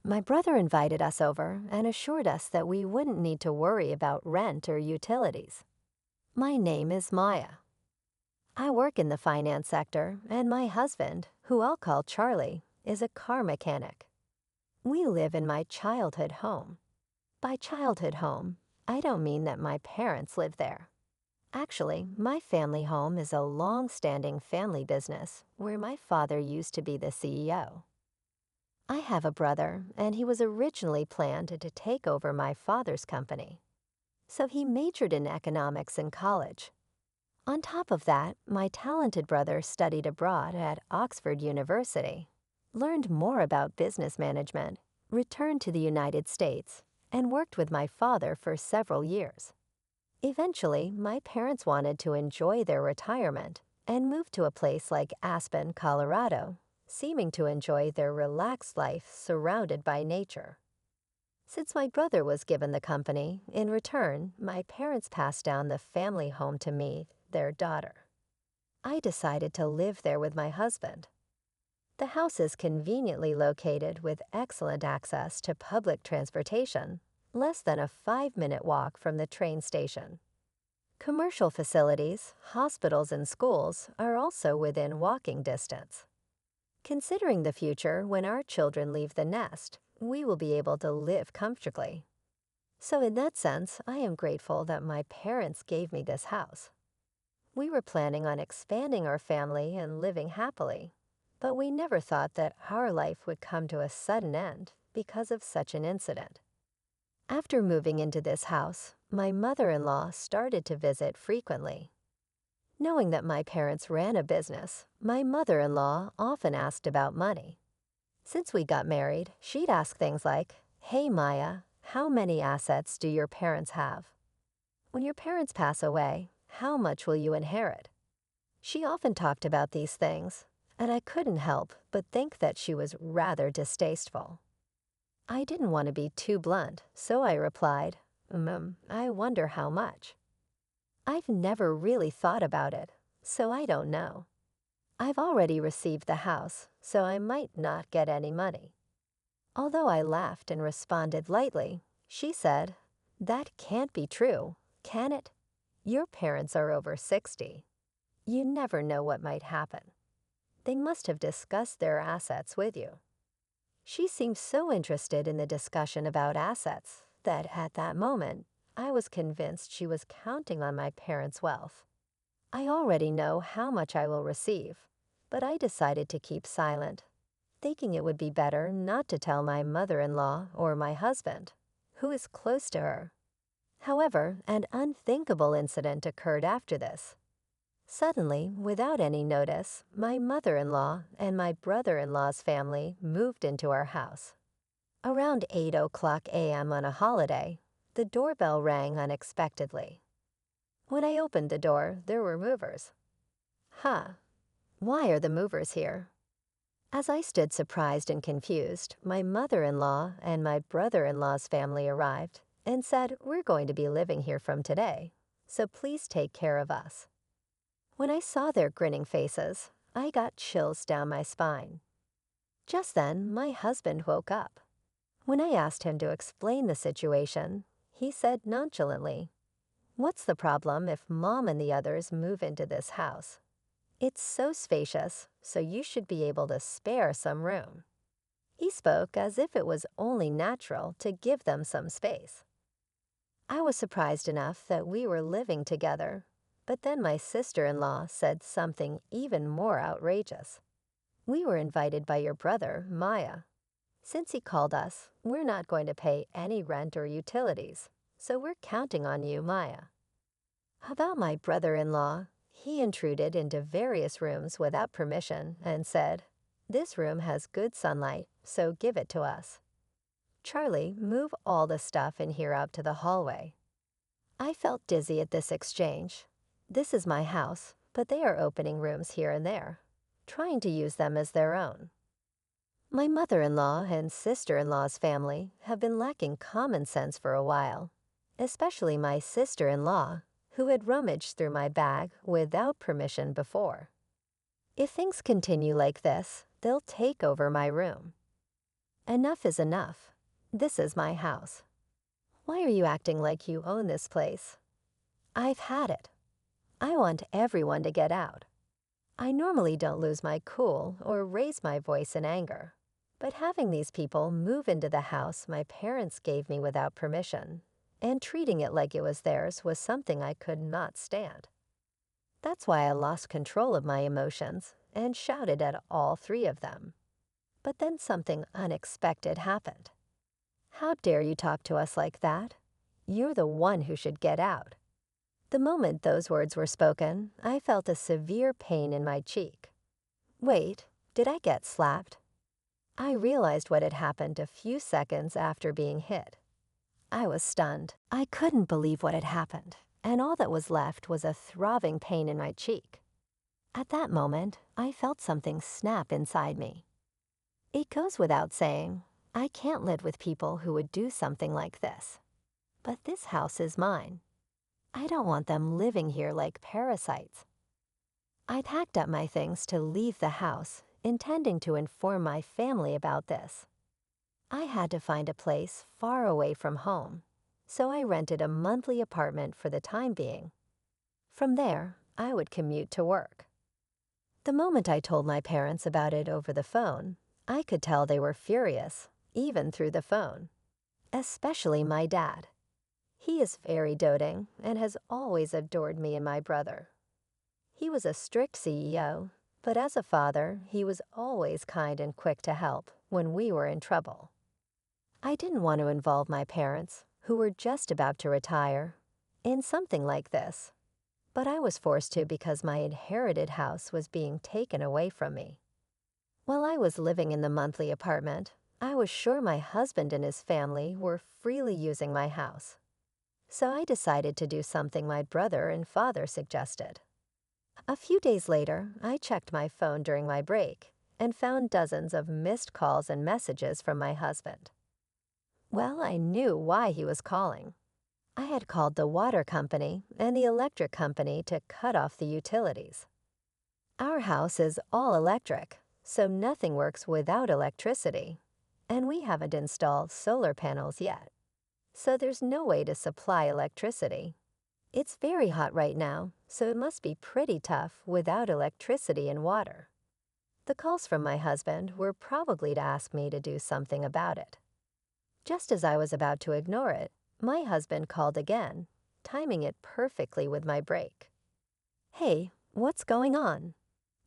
My brother invited us over and assured us that we wouldn't need to worry about rent or utilities. My name is Maya. I work in the finance sector, and my husband, who I'll call Charlie, is a car mechanic. We live in my childhood home. By childhood home, I don't mean that my parents live there. Actually, my family home is a long-standing family business where my father used to be the CEO. I have a brother, and he was originally planned to take over my father's company. So he majored in economics in college. On top of that, my talented brother studied abroad at Oxford University, learned more about business management, returned to the United States, and worked with my father for several years. Eventually, my parents wanted to enjoy their retirement and moved to a place like Aspen, Colorado, seeming to enjoy their relaxed life surrounded by nature. Since my brother was given the company, in return, my parents passed down the family home to me, their daughter. I decided to live there with my husband. The house is conveniently located with excellent access to public transportation, less than a 5-minute walk from the train station. Commercial facilities, hospitals, and schools are also within walking distance. Considering the future when our children leave the nest, we will be able to live comfortably. So in that sense, I am grateful that my parents gave me this house. We were planning on expanding our family and living happily, but we never thought that our life would come to a sudden end because of such an incident. After moving into this house, my mother-in-law started to visit frequently. Knowing that my parents ran a business, my mother-in-law often asked about money. Since we got married, she'd ask things like, "Hey Maya, how many assets do your parents have? When your parents pass away, how much will you inherit?" She often talked about these things, and I couldn't help but think that she was rather distasteful. I didn't want to be too blunt, so I replied, I wonder how much." I've never really thought about it, so I don't know. I've already received the house, so I might not get any money. Although I laughed and responded lightly, she said, "That can't be true, can it? Your parents are over 60. You never know what might happen. They must have discussed their assets with you." She seemed so interested in the discussion about assets that at that moment, I was convinced she was counting on my parents' wealth. I already know how much I will receive, but I decided to keep silent, thinking it would be better not to tell my mother-in-law or my husband, who is close to her. However, an unthinkable incident occurred after this. Suddenly, without any notice, my mother-in-law and my brother-in-law's family moved into our house. Around 8:00 a.m. on a holiday, the doorbell rang unexpectedly. When I opened the door, there were movers. Why are the movers here? As I stood surprised and confused, my mother-in-law and my brother-in-law's family arrived and said, "We're going to be living here from today, so please take care of us." When I saw their grinning faces, I got chills down my spine. Just then, my husband woke up. When I asked him to explain the situation, he said nonchalantly, "What's the problem if Mom and the others move into this house? It's so spacious, so you should be able to spare some room." He spoke as if it was only natural to give them some space. I was surprised enough that we were living together, but then my sister-in-law said something even more outrageous. "We were invited by your brother, Maya. Since he called us, we're not going to pay any rent or utilities, so we're counting on you, Maya." About my brother-in-law, he intruded into various rooms without permission and said, "This room has good sunlight, so give it to us. Charlie, move all the stuff in here out to the hallway." I felt dizzy at this exchange. This is my house, but they are opening rooms here and there, trying to use them as their own. My mother-in-law and sister-in-law's family have been lacking common sense for a while, especially my sister-in-law, who had rummaged through my bag without permission before. If things continue like this, they'll take over my room. Enough is enough. This is my house. Why are you acting like you own this place? I've had it. I want everyone to get out. I normally don't lose my cool or raise my voice in anger, but having these people move into the house my parents gave me without permission and treating it like it was theirs was something I could not stand. That's why I lost control of my emotions and shouted at all three of them. But then something unexpected happened. How dare you talk to us like that? You're the one who should get out. The moment those words were spoken, I felt a severe pain in my cheek. Wait, did I get slapped? I realized what had happened a few seconds after being hit. I was stunned. I couldn't believe what had happened, and all that was left was a throbbing pain in my cheek. At that moment, I felt something snap inside me. It goes without saying, I can't live with people who would do something like this. But this house is mine. I don't want them living here like parasites. I packed up my things to leave the house, intending to inform my family about this. I had to find a place far away from home, so I rented a monthly apartment for the time being. From there, I would commute to work. The moment I told my parents about it over the phone, I could tell they were furious, even through the phone. Especially my dad. He is very doting and has always adored me and my brother. He was a strict CEO, but as a father, he was always kind and quick to help when we were in trouble. I didn't want to involve my parents, who were just about to retire, in something like this, but I was forced to because my inherited house was being taken away from me. While I was living in the monthly apartment, I was sure my husband and his family were freely using my house. So I decided to do something my brother and father suggested. A few days later, I checked my phone during my break and found dozens of missed calls and messages from my husband. Well, I knew why he was calling. I had called the water company and the electric company to cut off the utilities. Our house is all electric, so nothing works without electricity, and we haven't installed solar panels yet. So there's no way to supply electricity. It's very hot right now, so it must be pretty tough without electricity and water. The calls from my husband were probably to ask me to do something about it. Just as I was about to ignore it, my husband called again, timing it perfectly with my break. Hey, what's going on?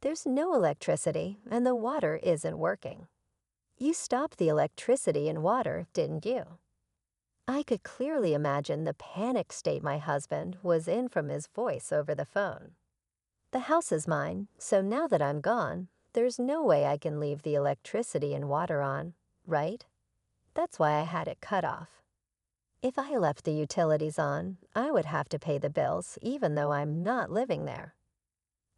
There's no electricity and the water isn't working. You stopped the electricity and water, didn't you? I could clearly imagine the panic state my husband was in from his voice over the phone. The house is mine, so now that I'm gone, there's no way I can leave the electricity and water on, right? That's why I had it cut off. If I left the utilities on, I would have to pay the bills even though I'm not living there.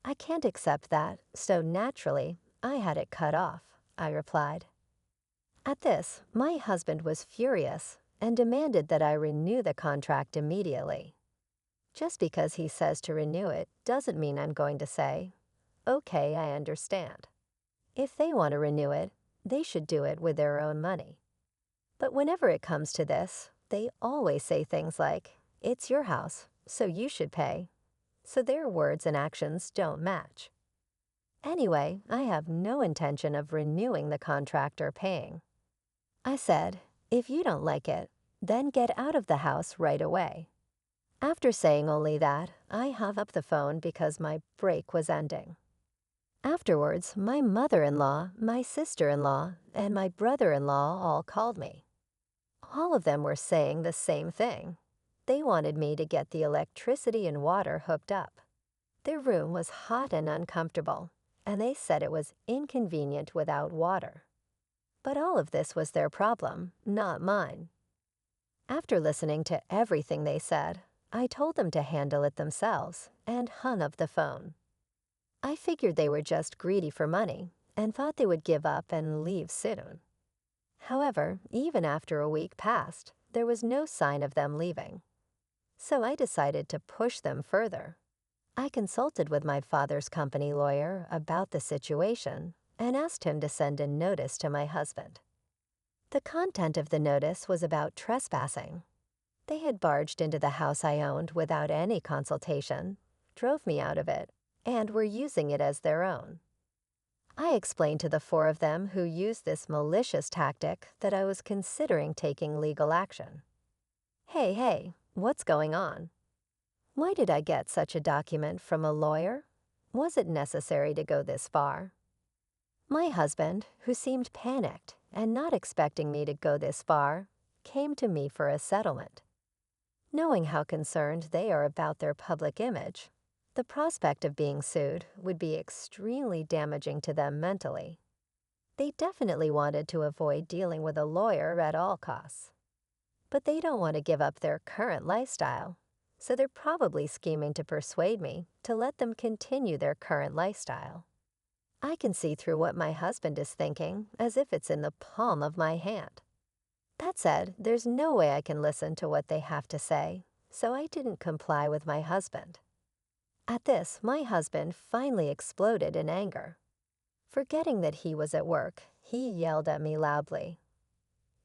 I can't accept that, so naturally, I had it cut off, I replied. At this, my husband was furious and demanded that I renew the contract immediately. Just because he says to renew it doesn't mean I'm going to say, okay, I understand. If they want to renew it, they should do it with their own money. But whenever it comes to this, they always say things like, it's your house, so you should pay. So their words and actions don't match. Anyway, I have no intention of renewing the contract or paying. I said, if you don't like it, then get out of the house right away. After saying only that, I hung up the phone because my break was ending. Afterwards, my mother-in-law, my sister-in-law, and my brother-in-law all called me. All of them were saying the same thing. They wanted me to get the electricity and water hooked up. Their room was hot and uncomfortable, and they said it was inconvenient without water. But all of this was their problem, not mine. After listening to everything they said, I told them to handle it themselves and hung up the phone. I figured they were just greedy for money and thought they would give up and leave soon. However, even after a week passed, there was no sign of them leaving. So I decided to push them further. I consulted with my father's company lawyer about the situation and asked him to send a notice to my husband. The content of the notice was about trespassing. They had barged into the house I owned without any consultation, drove me out of it, and were using it as their own. I explained to the four of them who used this malicious tactic that I was considering taking legal action. Hey, what's going on? Why did I get such a document from a lawyer? Was it necessary to go this far? My husband, who seemed panicked and not expecting me to go this far, came to me for a settlement. Knowing how concerned they are about their public image, the prospect of being sued would be extremely damaging to them mentally. They definitely wanted to avoid dealing with a lawyer at all costs. But they don't want to give up their current lifestyle, so they're probably scheming to persuade me to let them continue their current lifestyle. I can see through what my husband is thinking as if it's in the palm of my hand. That said, there's no way I can listen to what they have to say, so I didn't comply with my husband. At this, my husband finally exploded in anger. Forgetting that he was at work, he yelled at me loudly.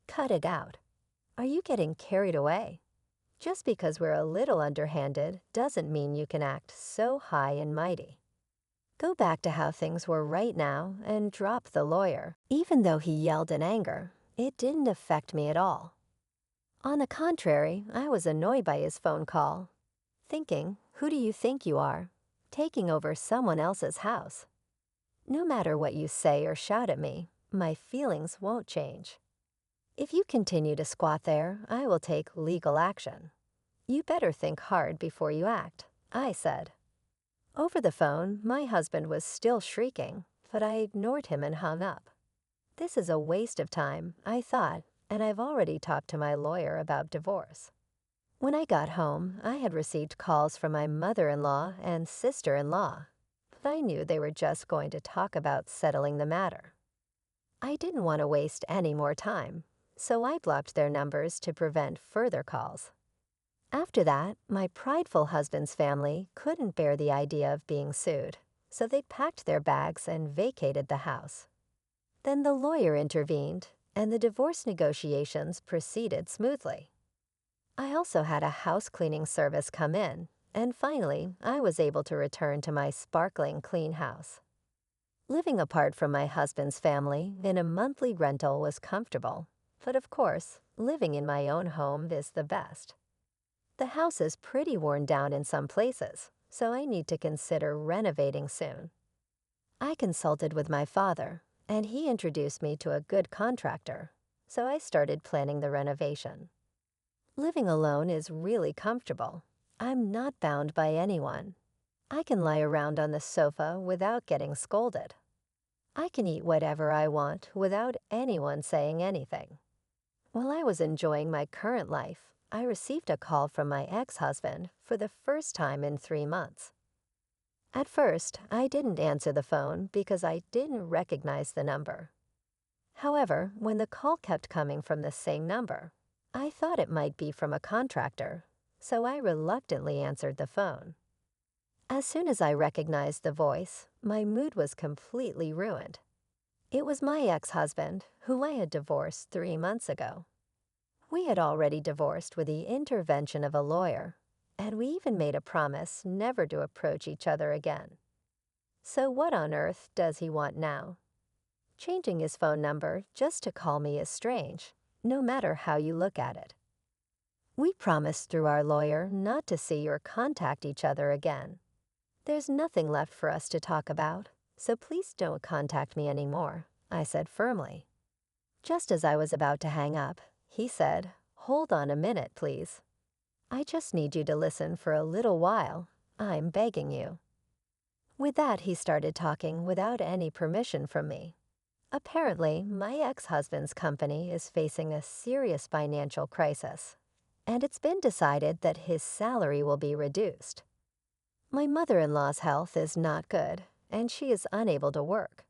"Cut it out. Are you getting carried away? Just because we're a little underhanded doesn't mean you can act so high and mighty. Go back to how things were right now and drop the lawyer." Even though he yelled in anger, it didn't affect me at all. On the contrary, I was annoyed by his phone call, thinking, who do you think you are, taking over someone else's house? No matter what you say or shout at me, my feelings won't change. If you continue to squat there, I will take legal action. You better think hard before you act, I said. Over the phone, my husband was still shrieking, but I ignored him and hung up. This is a waste of time, I thought, and I've already talked to my lawyer about divorce. When I got home, I had received calls from my mother-in-law and sister-in-law, but I knew they were just going to talk about settling the matter. I didn't want to waste any more time, so I blocked their numbers to prevent further calls. After that, my prideful husband's family couldn't bear the idea of being sued, so they packed their bags and vacated the house. Then the lawyer intervened, and the divorce negotiations proceeded smoothly. I also had a house cleaning service come in, and finally, I was able to return to my sparkling clean house. Living apart from my husband's family in a monthly rental was comfortable, but of course, living in my own home is the best. The house is pretty worn down in some places, so I need to consider renovating soon. I consulted with my father, and he introduced me to a good contractor, so I started planning the renovation. Living alone is really comfortable. I'm not bound by anyone. I can lie around on the sofa without getting scolded. I can eat whatever I want without anyone saying anything. While I was enjoying my current life, I received a call from my ex-husband for the first time in 3 months. At first, I didn't answer the phone because I didn't recognize the number. However, when the call kept coming from the same number, I thought it might be from a contractor, so I reluctantly answered the phone. As soon as I recognized the voice, my mood was completely ruined. It was my ex-husband, who I had divorced 3 months ago. We had already divorced with the intervention of a lawyer, and we even made a promise never to approach each other again. So what on earth does he want now? Changing his phone number just to call me is strange, no matter how you look at it. We promised through our lawyer not to see or contact each other again. There's nothing left for us to talk about, so please don't contact me anymore, I said firmly. Just as I was about to hang up, he said, "Hold on a minute, please. I just need you to listen for a little while. I'm begging you." With that, he started talking without any permission from me. Apparently, my ex-husband's company is facing a serious financial crisis, and it's been decided that his salary will be reduced. My mother-in-law's health is not good, and she is unable to work.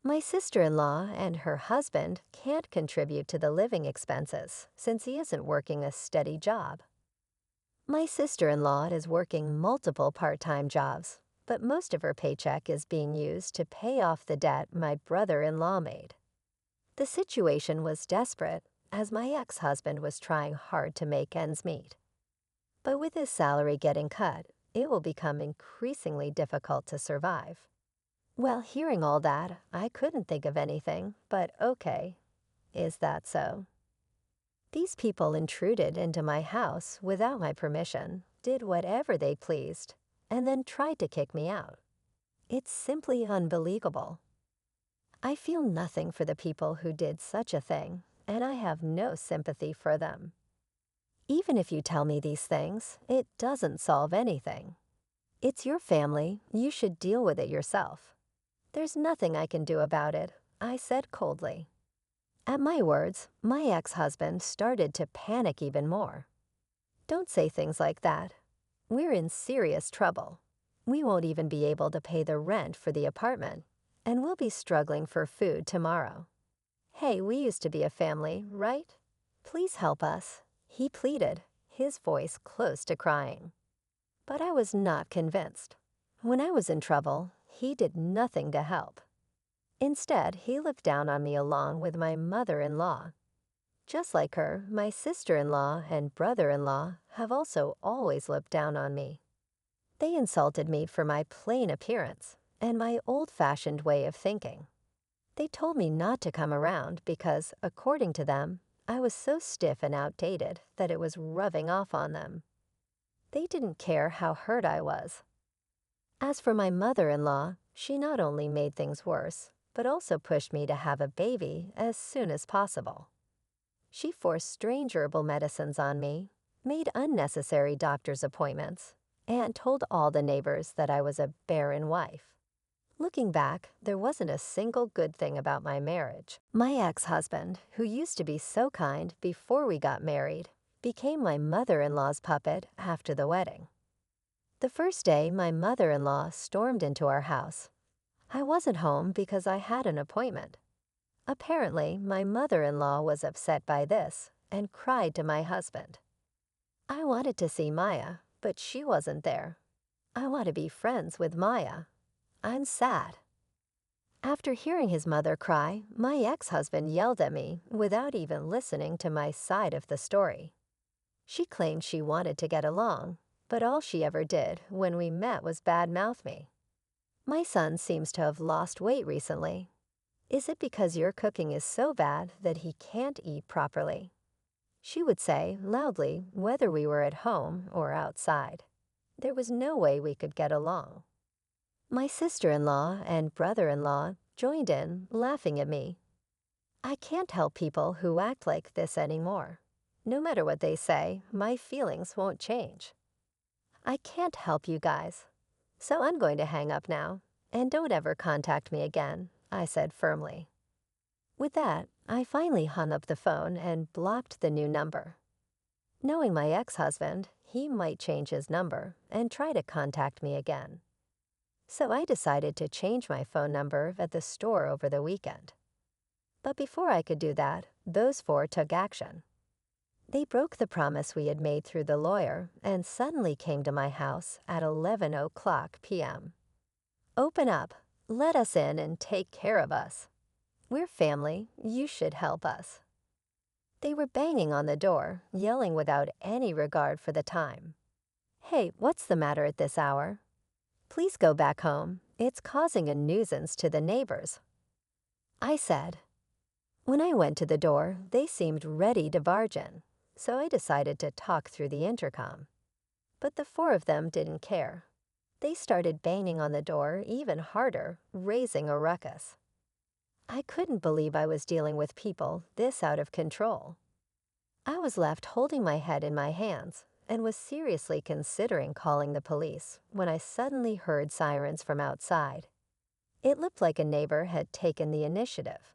My sister-in-law and her husband can't contribute to the living expenses since he isn't working a steady job. My sister-in-law is working multiple part-time jobs, but most of her paycheck is being used to pay off the debt my brother-in-law made. The situation was desperate, as my ex-husband was trying hard to make ends meet. But with his salary getting cut, it will become increasingly difficult to survive. Well, hearing all that, I couldn't think of anything but okay. Is that so? These people intruded into my house without my permission, did whatever they pleased, and then tried to kick me out. It's simply unbelievable. I feel nothing for the people who did such a thing, and I have no sympathy for them. Even if you tell me these things, it doesn't solve anything. It's your family, you should deal with it yourself. There's nothing I can do about it, I said coldly. At my words, my ex-husband started to panic even more. Don't say things like that. We're in serious trouble. We won't even be able to pay the rent for the apartment, and we'll be struggling for food tomorrow. Hey, we used to be a family, right? Please help us, he pleaded, his voice close to crying. But I was not convinced. When I was in trouble, he did nothing to help. Instead, he looked down on me along with my mother-in-law. Just like her, my sister-in-law and brother-in-law have also always looked down on me. They insulted me for my plain appearance and my old-fashioned way of thinking. They told me not to come around because, according to them, I was so stiff and outdated that it was rubbing off on them. They didn't care how hurt I was. As for my mother-in-law, she not only made things worse, but also pushed me to have a baby as soon as possible. She forced strange herbal medicines on me, made unnecessary doctor's appointments, and told all the neighbors that I was a barren wife. Looking back, there wasn't a single good thing about my marriage. My ex-husband, who used to be so kind before we got married, became my mother-in-law's puppet after the wedding. The first day, my mother-in-law stormed into our house. I wasn't home because I had an appointment. Apparently, my mother-in-law was upset by this and cried to my husband. I wanted to see Maya, but she wasn't there. I want to be friends with Maya. I'm sad. After hearing his mother cry, my ex-husband yelled at me without even listening to my side of the story. She claimed she wanted to get along, but all she ever did when we met was badmouth me. My son seems to have lost weight recently. Is it because your cooking is so bad that he can't eat properly? She would say loudly whether we were at home or outside. There was no way we could get along. My sister-in-law and brother-in-law joined in, laughing at me. I can't help people who act like this anymore. No matter what they say, my feelings won't change. I can't help you guys. So I'm going to hang up now, and don't ever contact me again, I said firmly. With that, I finally hung up the phone and blocked the new number. Knowing my ex-husband, he might change his number and try to contact me again. So I decided to change my phone number at the store over the weekend. But before I could do that, those four took action. They broke the promise we had made through the lawyer and suddenly came to my house at 11:00 p.m. Open up, let us in and take care of us. We're family, you should help us. They were banging on the door, yelling without any regard for the time. Hey, what's the matter at this hour? Please go back home, it's causing a nuisance to the neighbors. I said. When I went to the door, they seemed ready to barge in, so I decided to talk through the intercom. But the four of them didn't care. They started banging on the door even harder, raising a ruckus. I couldn't believe I was dealing with people this out of control. I was left holding my head in my hands and was seriously considering calling the police when I suddenly heard sirens from outside. It looked like a neighbor had taken the initiative.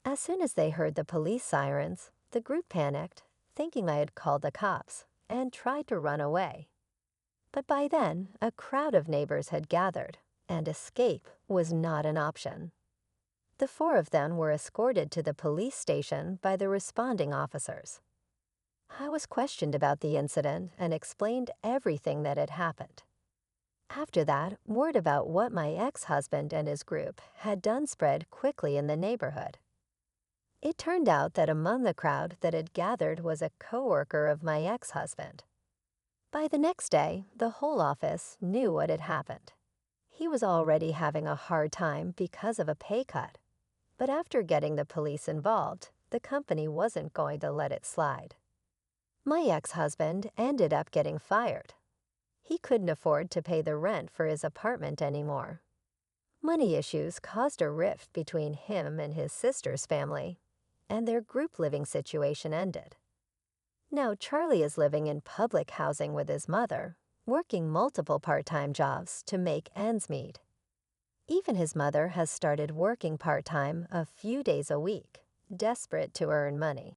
As soon as they heard the police sirens, the group panicked, thinking I had called the cops, and tried to run away. But by then, a crowd of neighbors had gathered, and escape was not an option. The four of them were escorted to the police station by the responding officers. I was questioned about the incident and explained everything that had happened. After that, word about what my ex-husband and his group had done spread quickly in the neighborhood. It turned out that among the crowd that had gathered was a coworker of my ex-husband. By the next day, the whole office knew what had happened. He was already having a hard time because of a pay cut. But after getting the police involved, the company wasn't going to let it slide. My ex-husband ended up getting fired. He couldn't afford to pay the rent for his apartment anymore. Money issues caused a rift between him and his sister's family, and their group living situation ended. Now Charlie is living in public housing with his mother, working multiple part-time jobs to make ends meet. Even his mother has started working part-time a few days a week, desperate to earn money.